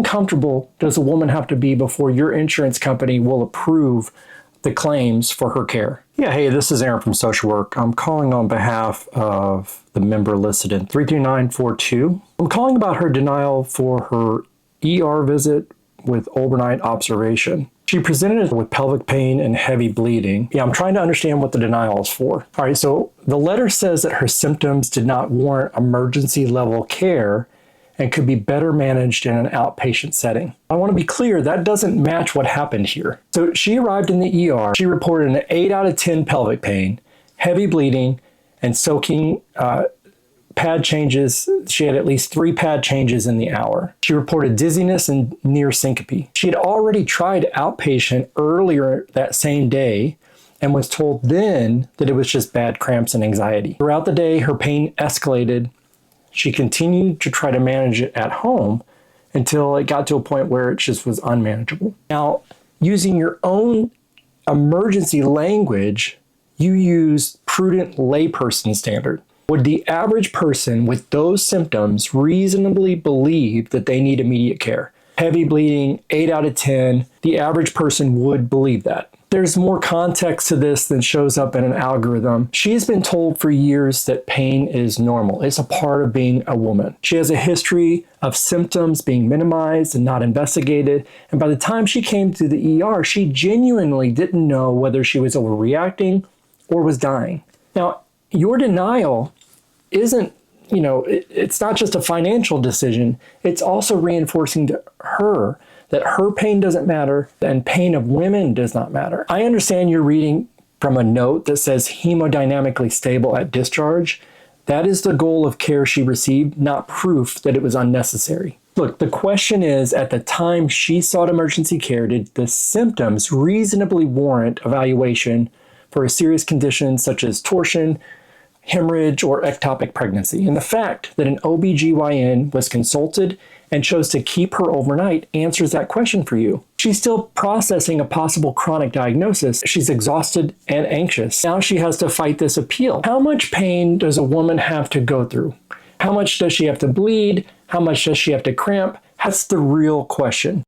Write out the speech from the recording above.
uncomfortable does a woman have to be before your insurance company will approve the claims for her care? Yeah, hey, this is Aaron from Social Work. I'm calling on behalf of the member listed in 33942. I'm calling about her denial for her ER visit with overnight observation. She presented with pelvic pain and heavy bleeding. Yeah, I'm trying to understand what the denial is for. All right, so the letter says that her symptoms did not warrant emergency level care and could be better managed in an outpatient setting. I want to be clear, that doesn't match what happened here. So she arrived in the ER, she reported an 8 out of 10 pelvic pain, heavy bleeding, and soaking pad changes. She had at least 3 pad changes in the hour. She reported dizziness and near syncope. She had already tried outpatient earlier that same day and was told then that it was just bad cramps and anxiety. Throughout the day, her pain escalated. She continued to try to manage it at home until it got to a point where it just was unmanageable. Now, using your own emergency language, you use prudent layperson standard. Would the average person with those symptoms reasonably believe that they need immediate care? Heavy bleeding, 8 out of 10, the average person would believe that. There's more context to this than shows up in an algorithm. She's been told for years that pain is normal. It's a part of being a woman. She has a history of symptoms being minimized and not investigated. And by the time she came to the ER, she genuinely didn't know whether she was overreacting or was dying. Now, your denial isn't, it's not just a financial decision. It's also reinforcing to her that her pain doesn't matter and pain of women does not matter. I understand you're reading from a note that says hemodynamically stable at discharge. That is the goal of care she received, not proof that it was unnecessary. Look, the question is, at the time she sought emergency care, did the symptoms reasonably warrant evaluation for a serious condition such as torsion, hemorrhage, or ectopic pregnancy? And the fact that an OBGYN was consulted and chose to keep her overnight answers that question for you. She's still processing a possible chronic diagnosis. She's exhausted and anxious. Now she has to fight this appeal. How much pain does a woman have to go through? How much does she have to bleed? How much does she have to cramp? That's the real question.